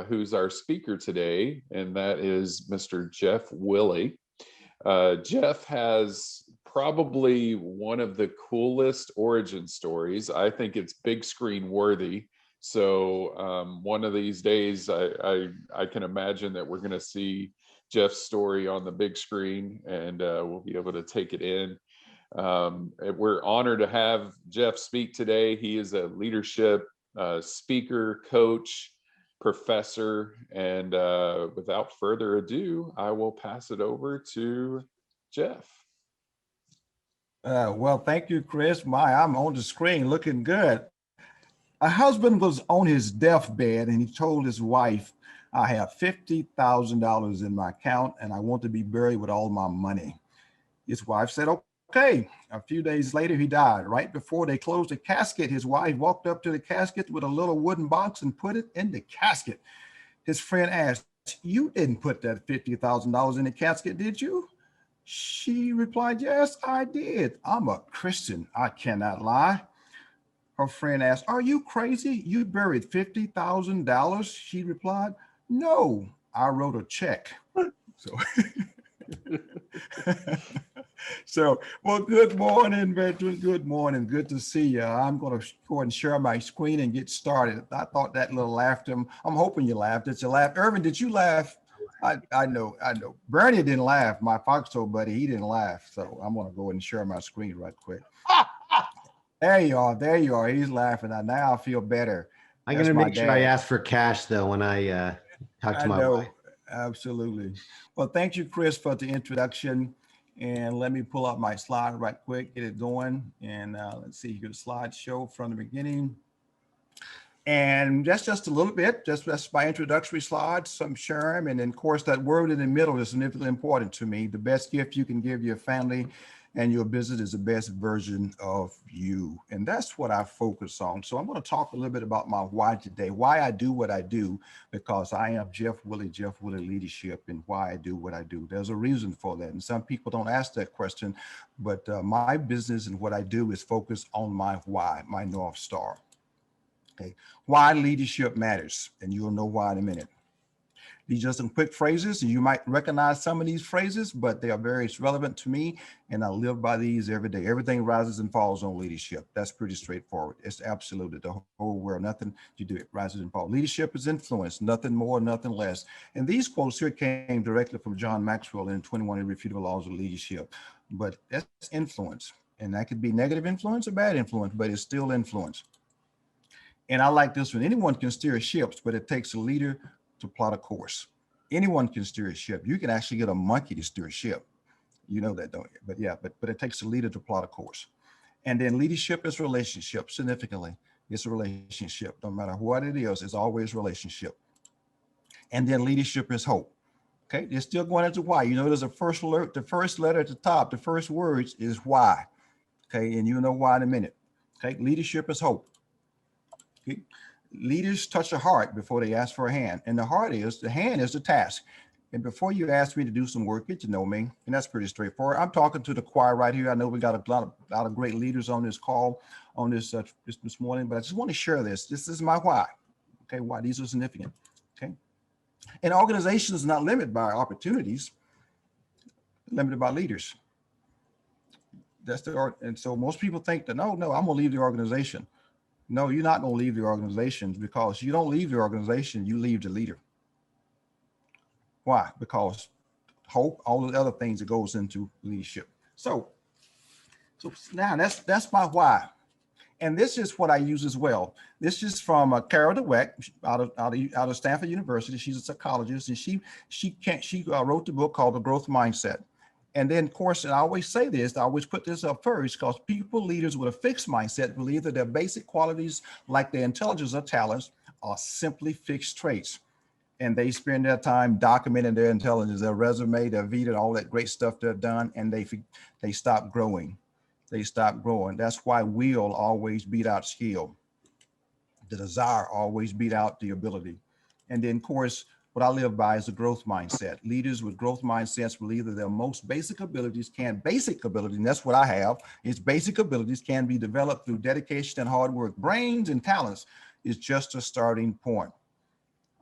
who's our speaker today, and that is Mr. Jeff Willie. Jeff has probably one of the coolest origin stories. I think it's big screen worthy. So one of these days, I can imagine that we're going to see Jeff's story on the big screen, and we'll be able to take it in. We're honored to have Jeff speak today. He is a leadership speaker, coach, professor, and without further ado, I will pass it over to Jeff. Well, thank you, Chris. I'm on the screen looking good. A husband was on his deathbed and he told his wife, I have $50,000 in my account and I want to be buried with all my money. His wife said, okay. A few days later, he died. Right before they closed the casket, his wife walked up to the casket with a little wooden box and put it in the casket. His friend asked, you didn't put that $50,000 in the casket, did you? She replied, yes, I did. I'm a Christian. I cannot lie. Her friend asked, are you crazy? You buried $50,000? She replied, no, I wrote a check. Well, good morning, veteran. Good morning. Good to see you. I'm going to go ahead and share my screen and get started. I thought that little laughter, I'm hoping you laughed. Did you laugh? Irvin, did you laugh? I know. Bernie didn't laugh. My foxhole buddy, he didn't laugh. So I'm going to go ahead and share my screen right quick. There you are. There you are. He's laughing. Now I feel better. I'm going to make sure I ask for cash, though, when I talk to my wife. Absolutely. Well, thank you, Chris, for the introduction. And let me pull up my slide right quick, get it going. And let's see, your slideshow from the beginning. And that's just a little bit, that's my introductory slide, some sharing. And then, of course, that word in the middle is significantly important to me. The best gift you can give your family and your business is the best version of you. And that's what I focus on. So I'm going to talk a little bit about my why today, why I do what I do, because I am Jeff Willie Leadership, and why I do what I do. There's a reason for that. And some people don't ask that question, but my business and what I do is focus on my why, my North Star. Okay, why leadership matters, and you'll know why in a minute. These are some quick phrases, and you might recognize some of these phrases, but they are very relevant to me, and I live by these every day. Everything rises and falls on leadership. That's pretty straightforward. It's absolutely the whole world. Nothing you do, it rises and falls. Leadership is influence, nothing more, nothing less. And these quotes here came directly from John Maxwell in 21 Irrefutable Laws of Leadership. But that's influence, and that could be negative influence or bad influence, but it's still influence. And I like this one. Anyone can steer ships, but it takes a leader to plot a course. Anyone can steer a ship. You can actually get a monkey to steer a ship. You know that, don't you? But yeah, but it takes a leader to plot a course. And then leadership is relationship, significantly. It's a relationship. No matter what it is, it's always relationship. And then leadership is hope. Okay, they're still going into why. You know, there's a first alert, the first letter at the top, the first words is why. Okay, and you know why in a minute. Okay, leadership is hope. Okay? Leaders touch a heart before they ask for a hand. And the hand is the task. And before you ask me to do some work, get to know me. And that's pretty straightforward. I'm talking to the choir right here. I know we got a lot of great leaders on this call on this morning, but I just want to share this. This is my why. Okay, why these are significant. Okay. And organization is not limited by opportunities, limited by leaders. And so most people think that, no, I'm going to leave the organization. No, you're not going to leave the organization, because you don't leave the organization, you leave the leader. Why? Because hope, all the other things that goes into leadership. So now that's my why. And this is what I use as well. This is from Carol Dweck out of Stanford University. She's a psychologist, and she wrote the book called The Growth Mindset. And then, of course, and I always say this, I always put this up first, because leaders with a fixed mindset believe that their basic qualities, like their intelligence or talents, are simply fixed traits. And they spend their time documenting their intelligence, their resume, their vita, all that great stuff they've done, and they stop growing. They stop growing. That's why will always beat out skill. The desire always beat out the ability. And then, of course, what I live by is a growth mindset. Leaders with growth mindsets believe that their most basic abilities, and that's what I have, is basic abilities can be developed through dedication and hard work. Brains and talents is just a starting point.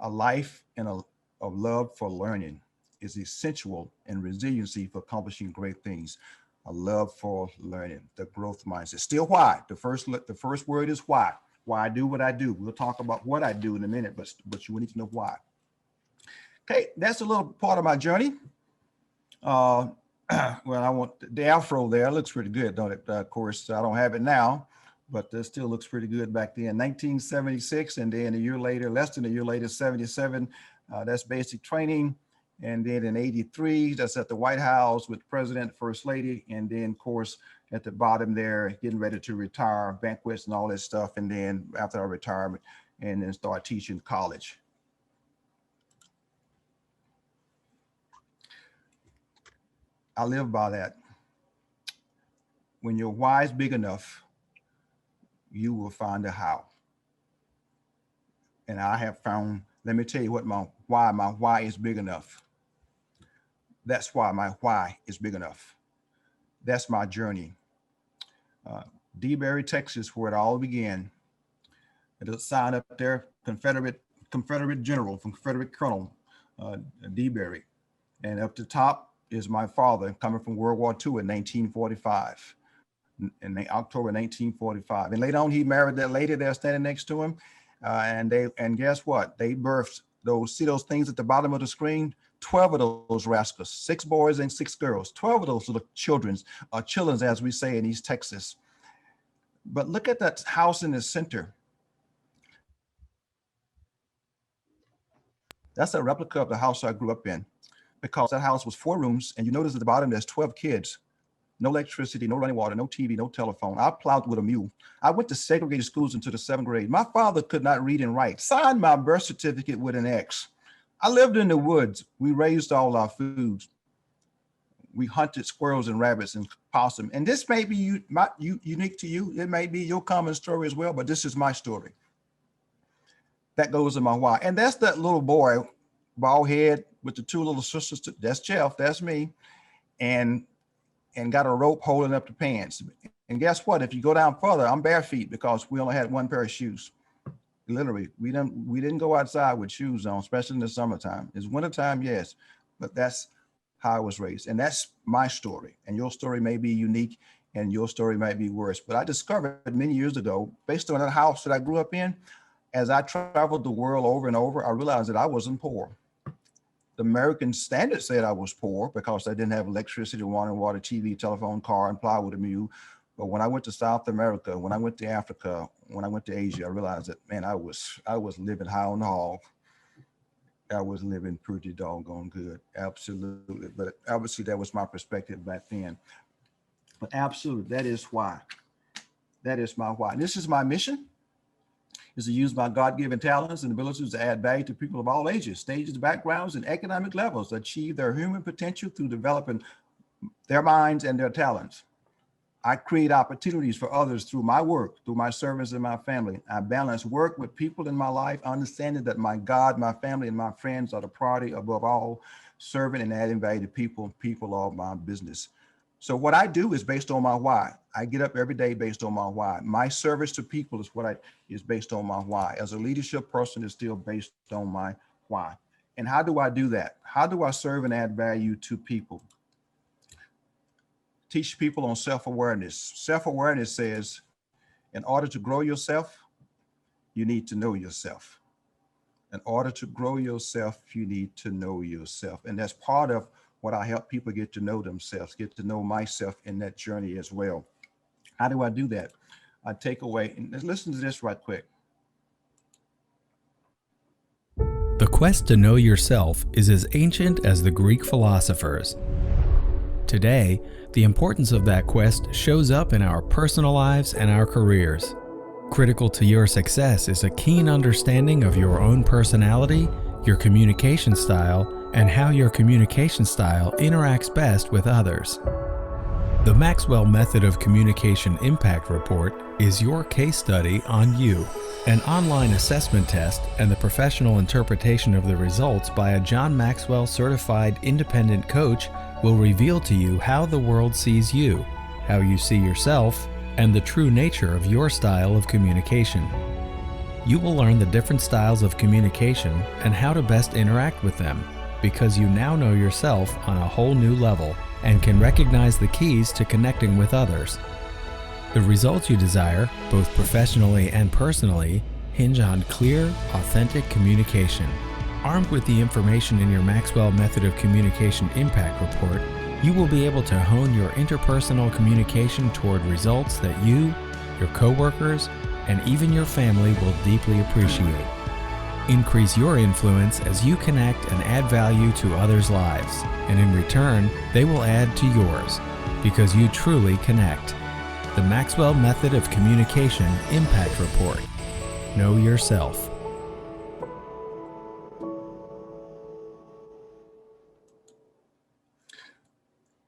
A life of love for learning is essential in resiliency for accomplishing great things. A love for learning, the growth mindset. Still why. The first word is why. Why I do what I do. We'll talk about what I do in a minute, but you need to know why. Okay, that's a little part of my journey. Well, I want the afro there. It looks pretty good, don't it? Of course, I don't have it now, but it still looks pretty good back then. 1976, and then a year later, less than a year later, 77. That's basic training. And then in 83, that's at the White House with President, First Lady. And then, of course, at the bottom there, getting ready to retire, banquets and all this stuff. And then after our retirement, and then start teaching college. I live by that. When your why is big enough, you will find a how. And I have found, let me tell you what my why is big enough. That's why my why is big enough. That's my journey. DeBerry, Texas, where it all began. There's a sign up there, Confederate General, from Confederate Colonel DeBerry. And up the top is my father coming from World War II in 1945, in October 1945. And later on, he married that lady there standing next to him. And guess what? They birthed see those things at the bottom of the screen? 12 of those rascals, 6 boys and 6 girls. 12 of those little children, as we say in East Texas. But look at that house in the center. That's a replica of the house I grew up in, because that house was 4 rooms, and you notice at the bottom there's 12 kids. No electricity, no running water, no TV, no telephone. I plowed with a mule. I went to segregated schools until the 7th grade. My father could not read and write. Signed my birth certificate with an X. I lived in the woods. We raised all our food. We hunted squirrels and rabbits and possum. And this may be unique to you. It may be your common story as well, but this is my story. That goes in my why. And that's that little boy, bald head with the 2 little sisters. That's Jeff, that's me. And got a rope holding up the pants. And guess what? If you go down further, I'm bare feet because we only had 1 pair of shoes. Literally, we didn't go outside with shoes on, especially in the summertime. It's wintertime, yes, but that's how I was raised. And that's my story. And your story may be unique and your story might be worse. But I discovered many years ago, based on that house that I grew up in, as I traveled the world over and over, I realized that I wasn't poor. The American standard said I was poor because I didn't have electricity, running water, TV, telephone, car, and plow with a mule. But when I went to South America, when I went to Africa, when I went to Asia, I realized that, man, I was living high on the hog. I was living pretty doggone good, absolutely. But obviously that was my perspective back then. But absolutely, that is why. That is my why. This is my mission, is to use my God-given talents and abilities to add value to people of all ages, stages, backgrounds, and economic levels to achieve their human potential through developing their minds and their talents. I create opportunities for others through my work, through my service and my family. I balance work with people in my life, understanding that my God, my family, and my friends are the priority above all, serving and adding value to people are my business. So what I do is based on my why. I get up every day based on my why. My service to people is based on my why. As a leadership person, is still based on my why. And how do I do that? How do I serve and add value to people? Teach people on self-awareness. Self-awareness says, in order to grow yourself, you need to know yourself. In order to grow yourself, you need to know yourself. And that's part of what I help people get to know themselves, get to know myself in that journey as well. How do I do that? I take away, and listen to this right quick. The quest to know yourself is as ancient as the Greek philosophers. Today, the importance of that quest shows up in our personal lives and our careers. Critical to your success is a keen understanding of your own personality, your communication style, and how your communication style interacts best with others. The Maxwell Method of Communication Impact Report is your case study on you. An online assessment test and the professional interpretation of the results by a John Maxwell certified independent coach will reveal to you how the world sees you, how you see yourself, and the true nature of your style of communication. You will learn the different styles of communication and how to best interact with them, because you now know yourself on a whole new level and can recognize the keys to connecting with others. The results you desire, both professionally and personally, hinge on clear, authentic communication. Armed with the information in your Maxwell Method of Communication Impact Report, you will be able to hone your interpersonal communication toward results that you, your coworkers, and even your family will deeply appreciate. Increase your influence as you connect and add value to others' lives, and in return, they will add to yours, because you truly connect. The Maxwell Method of Communication Impact Report. Know yourself.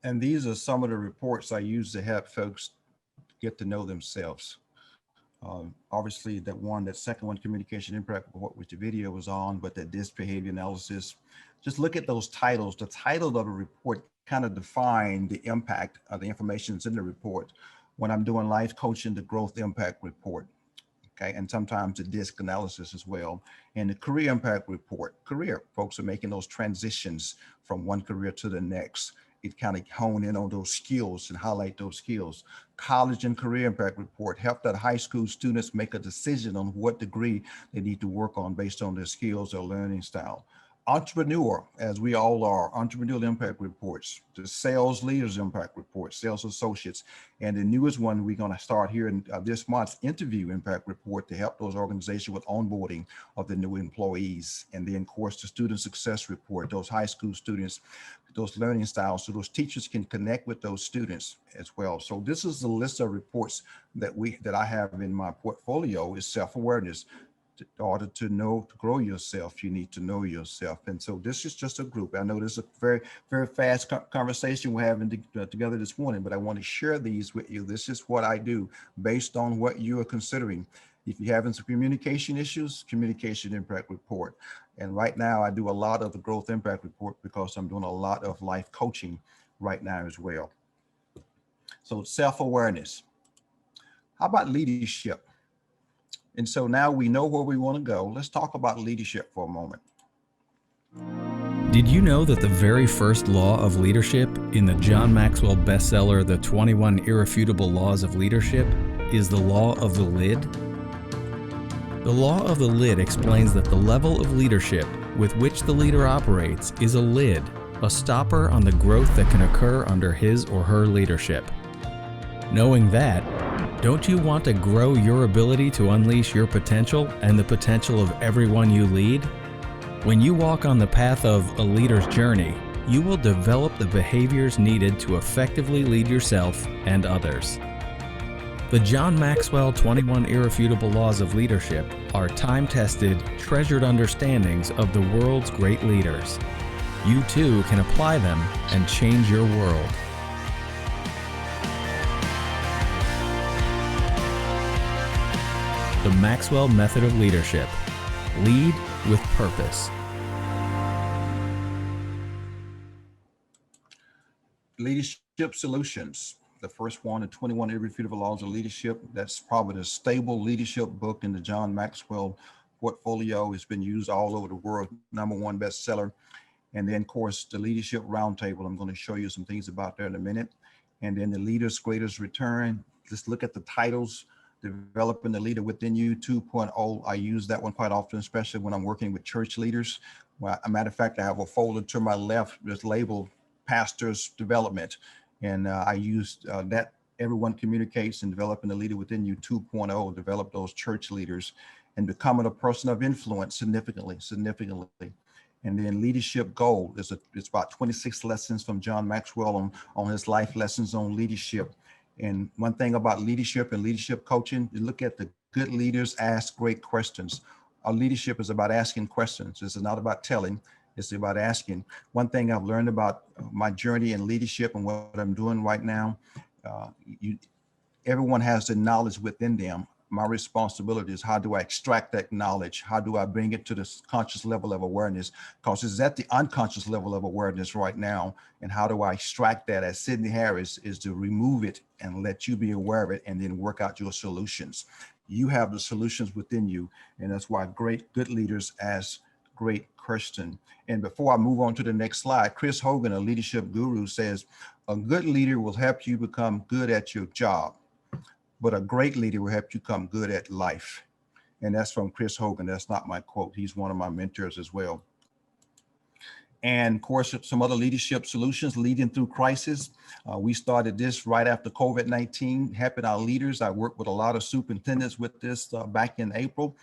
And these are some of the reports I use to help folks get to know themselves. Obviously, that second one, communication impact report, which the video was on, but that DISC behavior analysis. Just look at those titles. The title of a report kind of define the impact of the information that's in the report. When I'm doing life coaching, the growth impact report. Okay, and sometimes the DISC analysis as well. And the career impact report. Career, folks are making those transitions from one career to the next. It kind of hone in on those skills and highlight those skills. College and career impact report help that high school students make a decision on what degree they need to work on based on their skills or learning style. Entrepreneur, as we all are, entrepreneurial impact reports, the sales leaders impact reports, sales associates, and the newest one we're going to start here in this month's interview impact report to help those organizations with onboarding of the new employees. And then, of course, the student success report, those high school students, those learning styles, so those teachers can connect with those students as well. So this is the list of reports that I have in my portfolio. Is self-awareness. In order to grow yourself, you need to know yourself. And so this is just a group. I know this is a very, very fast conversation we're having together this morning, but I want to share these with you. This is what I do based on what you are considering. If you're having some communication issues, communication impact report. And right now I do a lot of the growth impact report because I'm doing a lot of life coaching right now as well. So self-awareness. How about leadership? And so now we know where we want to go. Let's talk about leadership for a moment. Did you know that the very first law of leadership in the John Maxwell bestseller, The 21 Irrefutable Laws of Leadership, is the law of the lid? The law of the lid explains that the level of leadership with which the leader operates is a lid, a stopper on the growth that can occur under his or her leadership. Knowing that, don't you want to grow your ability to unleash your potential and the potential of everyone you lead? When you walk on the path of a leader's journey, you will develop the behaviors needed to effectively lead yourself and others. The John Maxwell 21 Irrefutable Laws of Leadership are time-tested, treasured understandings of the world's great leaders. You too can apply them and change your world. The Maxwell Method of Leadership. Lead with purpose. Leadership solutions. The first one, the 21 Irrefutable Laws of Leadership. That's probably the stable leadership book in the John Maxwell portfolio. It's been used all over the world, #1 bestseller. And then, of course, the Leadership Roundtable. I'm going to show you some things about that in a minute. And then the Leader's Greatest Return. Just look at the titles. Developing the Leader Within You 2.0. I use that one quite often, especially when I'm working with church leaders. Well, as a matter of fact, I have a folder to my left that's labeled Pastor's Development. And I use that. Everyone communicates, and Developing the Leader Within You 2.0, develop those church leaders and becoming a person of influence significantly. And then Leadership Gold is it's about 26 lessons from John Maxwell on his life lessons on leadership. And one thing about leadership and leadership coaching, you look at the good leaders ask great questions. Our leadership is about asking questions. It's not about telling, it's about asking. One thing I've learned about my journey in leadership and what I'm doing right now, everyone has the knowledge within them. my responsibility is how do I extract that knowledge? How do I bring it to the conscious level of awareness? Because it's at the unconscious level of awareness right now. And how do I extract that, as Sidney Harris, is to remove it and let you be aware of it and then work out your solutions. You have the solutions within you. And that's why good leaders ask great question. And before I move on to the next slide, Chris Hogan, a leadership guru, says, a good leader will help you become good at your job, but a great leader will help you become good at life. And that's from Chris Hogan. That's not my quote. He's one of my mentors as well. And of course, some other leadership solutions, leading through crisis. We started this right after COVID-19, helping our leaders. I worked with a lot of superintendents with this back in April.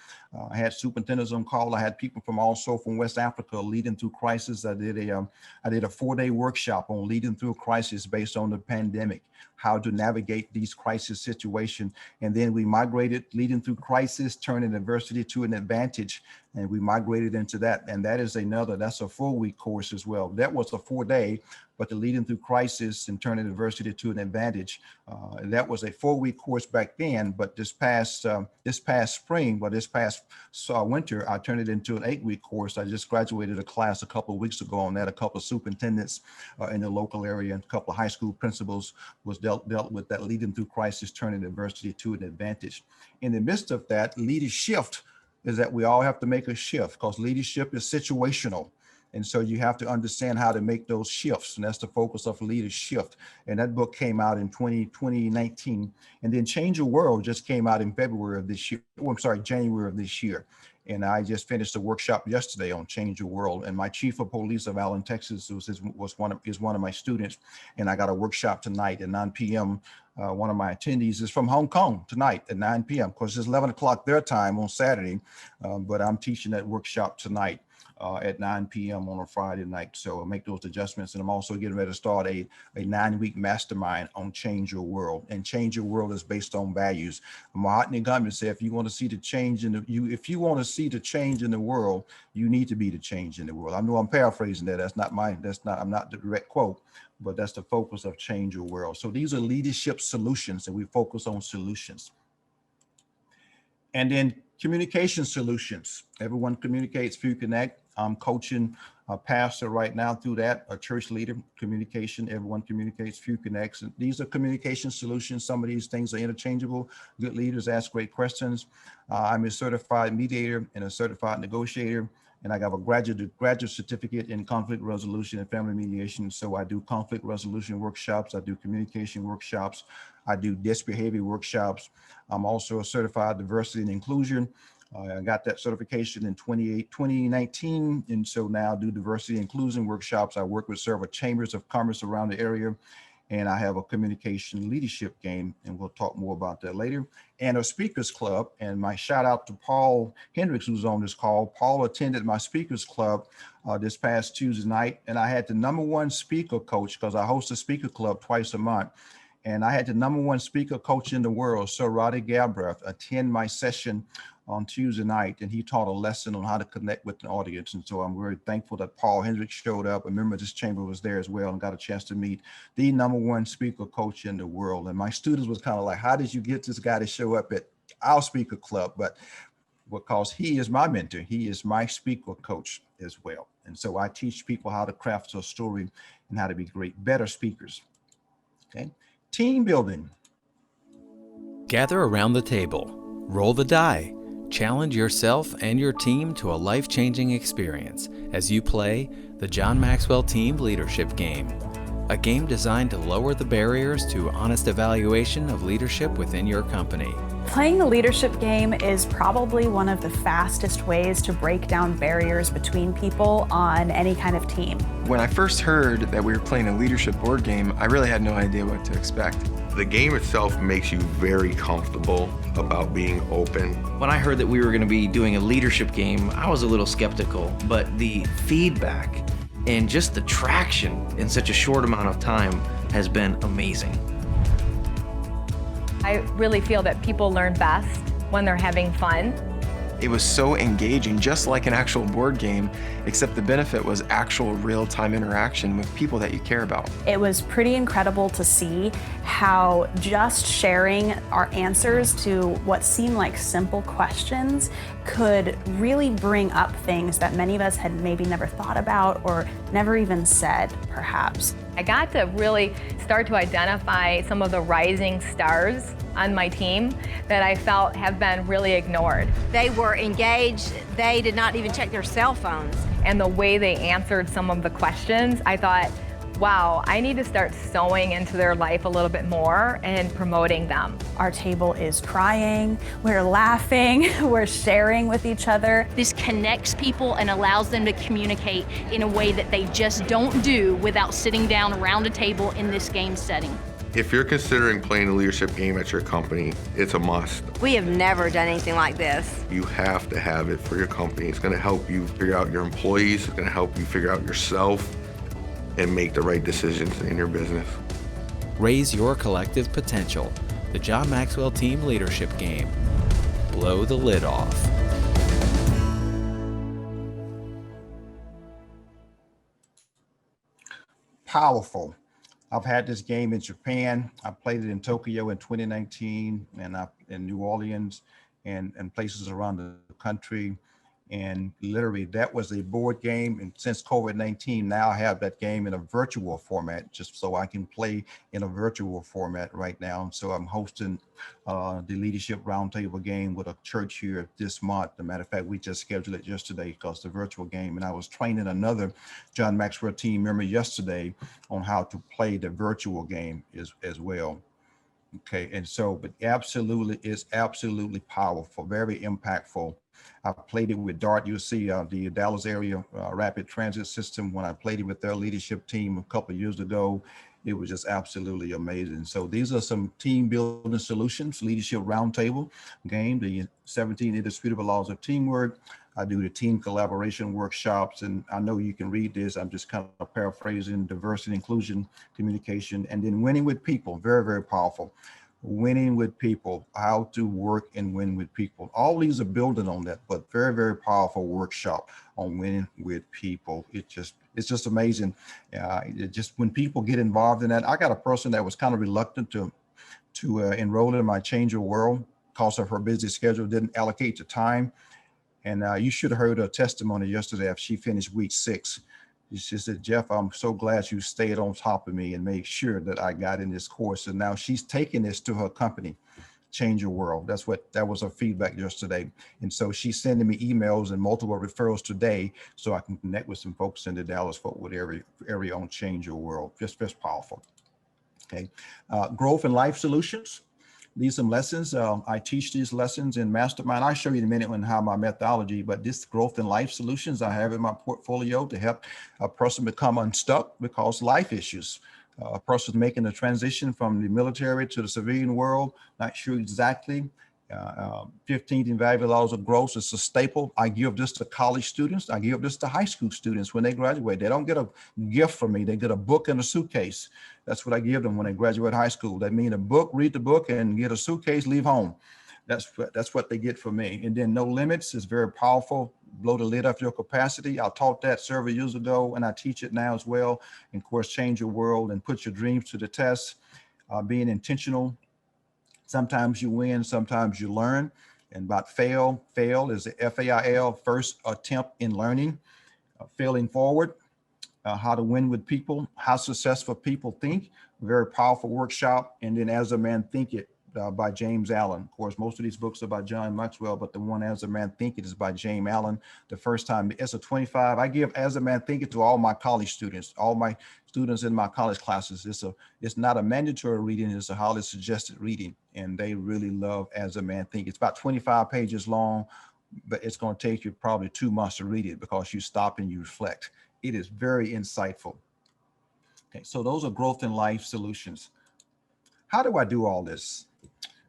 I had superintendents on call. I had people from West Africa leading through crisis. I did a 4-day workshop on leading through crisis based on the pandemic, how to navigate these crisis situations. And then we migrated leading through crisis, turning adversity to an advantage. And we migrated into that. And that's a 4-week course as well. That was a 4-day, but the leading through crisis and turning adversity to an advantage. That was a 4-week course back then, but this past spring, this past winter, I turned it into an 8-week course. I just graduated a class a couple of weeks ago on that. A couple of superintendents in the local area and a couple of high school principals was dealt with that leading through crisis, turning adversity to an advantage. In the midst of that, leadership is that we all have to make a shift, because leadership is situational. And so you have to understand how to make those shifts. And that's the focus of leadership. And that book came out in 2019. And then Change Your World just came out in January of this year. And I just finished a workshop yesterday on Change Your World. And my chief of police of Allen, Texas is one of my students. And I got a workshop tonight at 9 p.m. One of my attendees is from Hong Kong tonight at 9 p.m. Of course, it's 11 o'clock their time on Saturday, but I'm teaching that workshop tonight at 9 p.m. on a Friday night. So I'll make those adjustments. And I'm also getting ready to start a 9-week mastermind on Change Your World. And Change Your World is based on values. Mahatma Gandhi said, if you want to see the change in the world, you need to be the change in the world. I know I'm paraphrasing that. I'm not the direct quote, but that's the focus of Change Your World. So these are leadership solutions, and we focus on solutions. And then communication solutions. Everyone communicates, few connect. I'm coaching a pastor right now through that, a church leader, communication. Everyone communicates, few connects. And these are communication solutions. Some of these things are interchangeable. Good leaders ask great questions. I'm a certified mediator and a certified negotiator. And I have a graduate certificate in conflict resolution and family mediation. So I do conflict resolution workshops. I do communication workshops. I do disbehavior workshops. I'm also a certified diversity and inclusion. I got that certification in 2019. And so now I do diversity and inclusion workshops. I work with several chambers of commerce around the area. And I have a communication leadership game, and we'll talk more about that later. And a speakers club, and my shout out to Paul Hendricks, who's on this call. Paul attended my speakers club this past Tuesday night, and I had the #1 speaker coach, because I host a speaker club twice a month. And I had the #1 speaker coach in the world, Sir Roddy Galbraith, attend my session on Tuesday night, and he taught a lesson on how to connect with the audience. And so I'm very thankful that Paul Hendricks showed up. A member of this chamber was there as well, and got a chance to meet the #1 speaker coach in the world. And my students was kind of like, how did you get this guy to show up at our speaker club? But because he is my mentor, he is my speaker coach as well. And so I teach people how to craft a story and how to be better speakers. Okay. Team building. Gather around the table, roll the die, challenge yourself and your team to a life-changing experience as you play the John Maxwell Team Leadership Game, a game designed to lower the barriers to honest evaluation of leadership within your company. Playing the leadership game is probably one of the fastest ways to break down barriers between people on any kind of team. When I first heard that we were playing a leadership board game, I really had no idea what to expect. The game itself makes you very comfortable about being open. When I heard that we were going to be doing a leadership game, I was a little skeptical, but the feedback and just the traction in such a short amount of time has been amazing. I really feel that people learn best when they're having fun. It was so engaging, just like an actual board game, except the benefit was actual real-time interaction with people that you care about. It was pretty incredible to see how just sharing our answers to what seemed like simple questions could really bring up things that many of us had maybe never thought about or never even said, perhaps. I got to really start to identify some of the rising stars on my team that I felt have been really ignored. They were engaged. They did not even check their cell phones. And the way they answered some of the questions, I thought, wow, I need to start sewing into their life a little bit more and promoting them. Our table is crying, we're laughing, we're sharing with each other. This connects people and allows them to communicate in a way that they just don't do without sitting down around a table in this game setting. If you're considering playing a leadership game at your company, it's a must. We have never done anything like this. You have to have it for your company. It's gonna help you figure out your employees, it's gonna help you figure out yourself, and make the right decisions in your business. Raise your collective potential. The John Maxwell Team Leadership Game. Blow the lid off. Powerful. I've had this game in Japan. I played it in Tokyo in 2019 and in New Orleans and places around the country. And literally that was a board game. And since COVID-19, now I have that game in a virtual format, just so I can play in a virtual format right now. So I'm hosting the Leadership Roundtable game with a church here this month. As a matter of fact, we just scheduled it yesterday because the virtual game, and I was training another John Maxwell team member yesterday on how to play the virtual game as well. Okay, and so, but absolutely, it's absolutely powerful, very impactful. I played it with DART. You'll see the Dallas area rapid transit system. When I played it with their leadership team a couple of years ago, it was just absolutely amazing. So these are some team building solutions, leadership roundtable game, the 17 indisputable laws of teamwork. I do the team collaboration workshops, and I know you can read this. I'm just kind of paraphrasing: diversity, inclusion, communication, and then winning with people. Very, very powerful. Winning with people, how to work and win with people. All these are building on that, but very, very powerful workshop on winning with people. It's just amazing. It just when people get involved in that. I got a person that was kind of reluctant to enroll in my Change Your World because of her busy schedule, didn't allocate the time. And you should have heard her testimony yesterday after she finished week 6. She said, Jeff, I'm so glad you stayed on top of me and made sure that I got in this course. And now she's taking this to her company, Change Your World. That was her feedback yesterday. And so she's sending me emails and multiple referrals today so I can connect with some folks in the Dallas-Fort Worth area on Change Your World. Just powerful. Okay. Growth and life solutions. These are some lessons. I teach these lessons in Mastermind. I'll show you in a minute how my methodology, but this growth and life solutions I have in my portfolio to help a person become unstuck because life issues. A person making a transition from the military to the civilian world, not sure exactly. 15th invaluable laws of growth is a staple. I give this to college students. I give this to high school students when they graduate. They don't get a gift from me. They get a book and a suitcase. That's what I give them when they graduate high school. That means a book, read the book, and get a suitcase, leave home. That's what they get from me. And then No Limits is very powerful. Blow the lid off your capacity. I taught that several years ago, and I teach it now as well. And of course, Change Your World and Put Your Dreams to the Test. Being intentional. Sometimes you win, sometimes you learn. And about fail is the FAIL, first attempt in learning. Failing forward, how to win with people, how successful people think, very powerful workshop. And then As a Man Thinketh by James Allen. Of course, most of these books are by John Maxwell, but the one As a Man Thinketh is by James Allen. The first time, it's a 25. I give As a Man Thinketh to all my college students, all my students in my college classes. It's not a mandatory reading, it's a highly suggested reading. And they really love As a Man Thinketh. It's about 25 pages long, but it's going to take you probably 2 months to read it because you stop and you reflect. It is very insightful. Okay, so those are growth and life solutions. How do I do all this?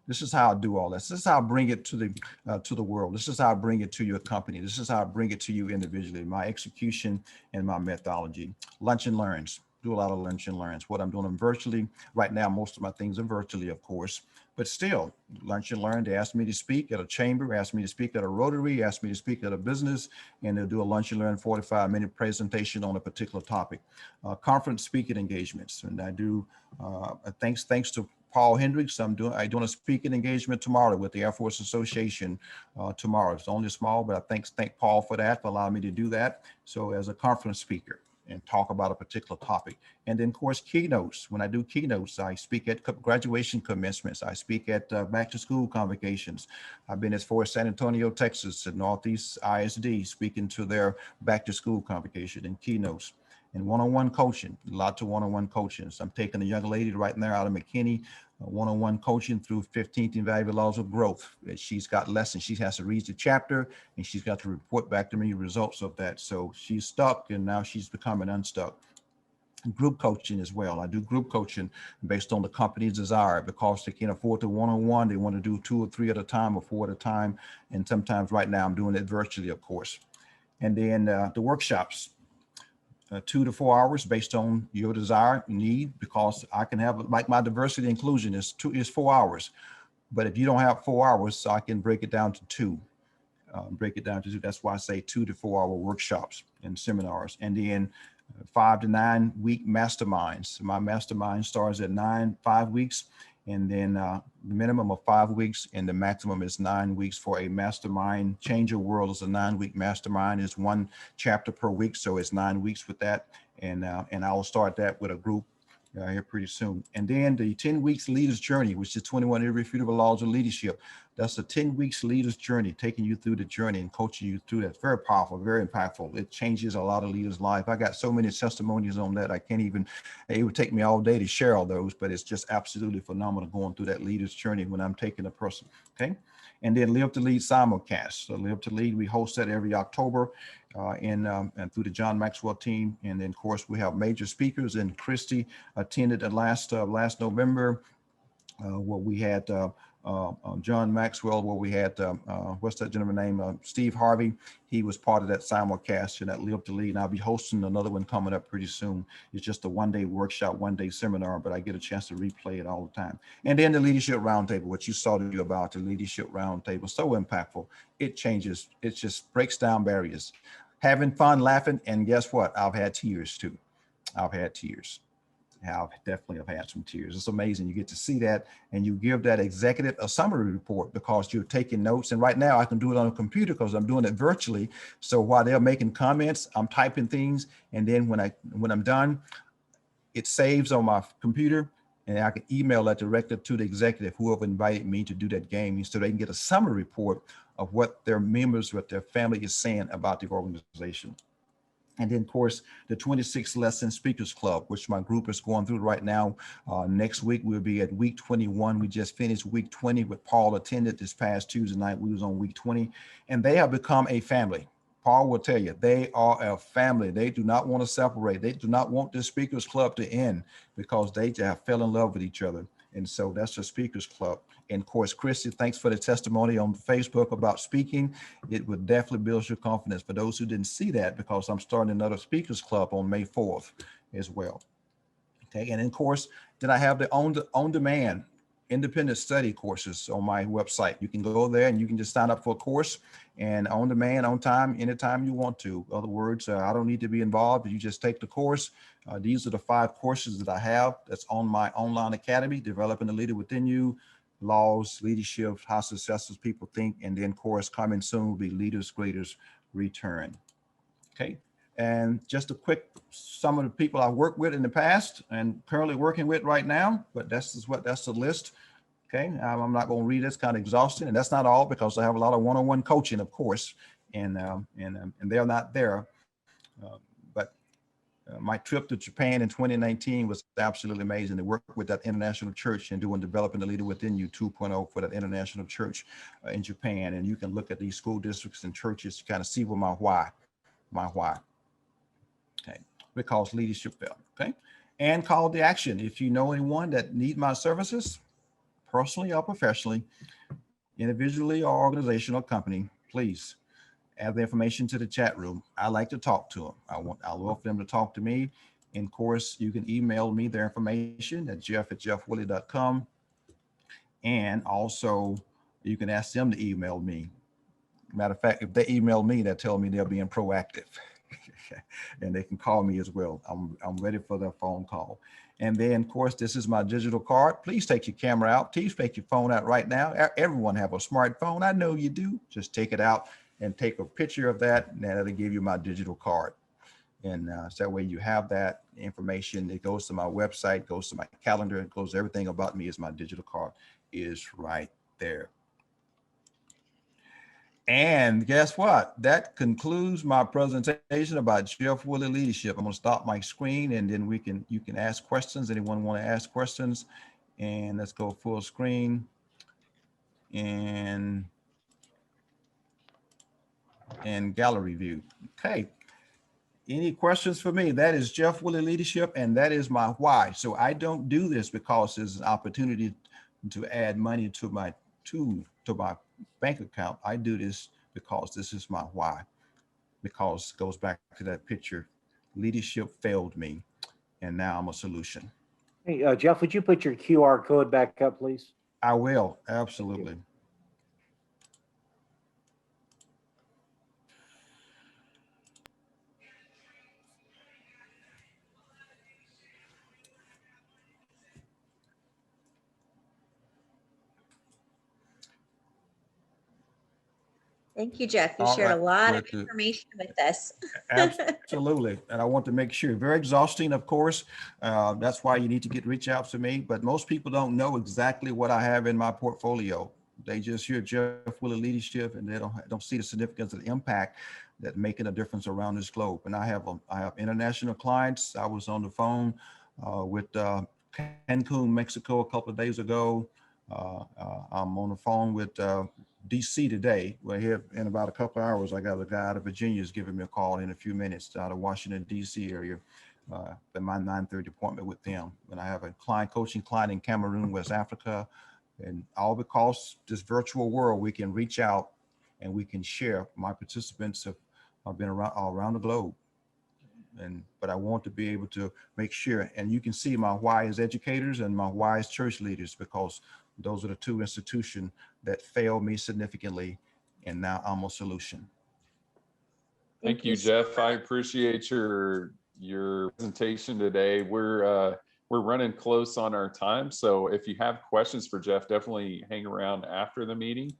This is how I do all this. This is how I bring it to the world. This is how I bring it to your company. This is how I bring it to you individually, my execution and my methodology. Lunch and learns. Do a lot of lunch and learns. What I'm doing virtually right now, most of my things are virtually, of course. But still, lunch and learn, they asked me to speak at a chamber, asked me to speak at a Rotary, asked me to speak at a business, and they'll do a lunch and learn 45-minute presentation on a particular topic. Conference speaking engagements, and I do, thanks to Paul Hendricks, I'm doing a speaking engagement tomorrow with the Air Force Association tomorrow. It's only small, but I thank Paul for that, for allowing me to do that. So as a conference speaker and talk about a particular topic. And then of course, keynotes. When I do keynotes, I speak at graduation commencements. I speak at back to school convocations. I've been as far as San Antonio, Texas, at Northeast ISD, speaking to their back to school convocation and keynotes. And one-on-one coaching, lots of one-on-one coaching. So I'm taking a young lady right now out of McKinney, one-on-one coaching through 15th Invaluable Laws of Growth. She's got lessons. She has to read the chapter and she's got to report back to me results of that. So she's stuck and now she's becoming unstuck. Group coaching as well. I do group coaching based on the company's desire, because they can't afford the one-on-one. They want to do 2 or 3 at a time or 4 at a time. And sometimes right now I'm doing it virtually, of course. And then the workshops. 2 to 4 hours based on your desire, need, because I can have, like my diversity inclusion is 4 hours. But if you don't have 4 hours, so I can break it down to 2. That's why I say 2 to 4 hour workshops and seminars. And then 5 to 9 week masterminds. My mastermind starts at 5 weeks. And then the minimum of 5 weeks and the maximum is 9 weeks for a mastermind. Change Your World is a 9-week mastermind. It's 1 chapter per week, so it's 9 weeks with that. And I will start that with a group here pretty soon. And then the 10 weeks leaders journey, which is 21 irrefutable laws of leadership. That's a 10 weeks leaders journey, taking you through the journey and coaching you through that. Very powerful, very impactful. It changes a lot of leaders' life. I got so many testimonies on that. I can't even, it would take me all day to share all those, but it's just absolutely phenomenal going through that leaders journey when I'm taking a person. Okay. And then Live to Lead simulcast. So Live to Lead, we host that every October and through the John Maxwell team. And then of course we have major speakers, and Christy attended last November where we had John Maxwell, where we had, what's that gentleman name? Steve Harvey. He was part of that simulcast and that Live to Lead. And I'll be hosting another one coming up pretty soon. It's just a 1-day workshop, 1-day seminar, but I get a chance to replay it all the time. And then the Leadership Roundtable, what you saw to you about the Leadership Roundtable, so impactful. It changes, it just breaks down barriers. Having fun, laughing, and guess what? I've had tears too. I've had tears. I definitely have had some tears. It's amazing. You get to see that and you give that executive a summary report because you're taking notes. And right now I can do it on a computer because I'm doing it virtually. So while they're making comments, I'm typing things. And then when I'm done, it saves on my computer and I can email that directly to the executive, whoever invited me to do that game, so they can get a summary report of what their members, what their family is saying about the organization. And then, of course, the 26 Lesson Speakers Club, which my group is going through right now. Next week, we'll be at week 21. We just finished week 20 with Paul attended this past Tuesday night. We was on week 20, and they have become a family. Paul will tell you, they are a family. They do not want to separate. They do not want this Speakers Club to end because they just fell in love with each other. And so that's the Speakers Club. And of course, Christy, thanks for the testimony on Facebook about speaking. It would definitely build your confidence for those who didn't see that, because I'm starting another Speakers Club on May 4th as well. Okay, and of course, then I have the on-demand independent study courses on my website. You can go there and you can just sign up for a course, and on demand, on time, anytime you want to. In other words, I don't need to be involved. You just take the course. These are the 5 courses that I have that's on my online academy, Developing the Leader Within You, Laws, Leadership, How Successful People Think, and then course coming soon will be Leaders, Graders, Return. Okay, and just a quick, some of the people I worked with in the past and currently working with right now, but that's the list. Okay, I'm not going to read this, kind of exhausting, and that's not all, because I have a lot of one-on-one coaching, of course, and they're not there. My trip to Japan in 2019 was absolutely amazing to work with that international church and doing Developing the Leader Within You 2.0 for that international church in Japan. And you can look at these school districts and churches to kind of see what my why. Okay, because leadership fell. Okay, and call to action. If you know anyone that need my services, personally or professionally, individually or organizational company, please add the information to the chat room. I like to talk to them. I love for them to talk to me. And of course, you can email me their information at jeff@jeffwillie.com. And also you can ask them to email me. Matter of fact, if they email me, that tell me they're being proactive. And they can call me as well. I'm ready for their phone call. And then of course, this is my digital card. Please take your camera out. Please take your phone out right now. Everyone have a smartphone. I know you do. Just take it out and take a picture of that, and that'll give you my digital card. And so that way you have that information. It goes to my website, goes to my calendar, it goes everything about me. Is my digital card is right there. And guess what? That concludes my presentation about Jeff Willie leadership. I'm going to stop my screen, and then you can ask questions. Anyone want to ask questions? And let's go full screen. And gallery view. Okay. Any questions for me? That is Jeff Willie leadership, and that is my why. So I don't do this because it's an opportunity to add money to my bank account. I do this because this is my why. Because it goes back to that picture. Leadership failed me, and now I'm a solution. Hey, Jeff, would you put your QR code back up, please? I will, absolutely. Thank you, Jeff. You All shared a right, lot of good. information with us. Absolutely. And I want to make sure, very exhausting, of course. That's why you need to reach out to me. But most people don't know exactly what I have in my portfolio. They just hear Jeff Willie leadership, and they don't see the significance of the impact that making a difference around this globe. And I have international clients. I was on the phone with Cancun, Mexico a couple of days ago. I'm on the phone with DC today. We're here in about a couple of hours. I got a guy out of Virginia is giving me a call in a few minutes out of Washington, DC area. At my 9:30 appointment with them. And I have a coaching client in Cameroon, West Africa. And all because this virtual world, we can reach out and we can share. My participants have been all around the globe. But I want to be able to make sure, and you can see my why as educators and my why as church leaders, because those are the two institutions that failed me significantly, and now I'm a solution. Thank you, Jeff. I appreciate your presentation today. We're running close on our time, so if you have questions for Jeff, definitely hang around after the meeting.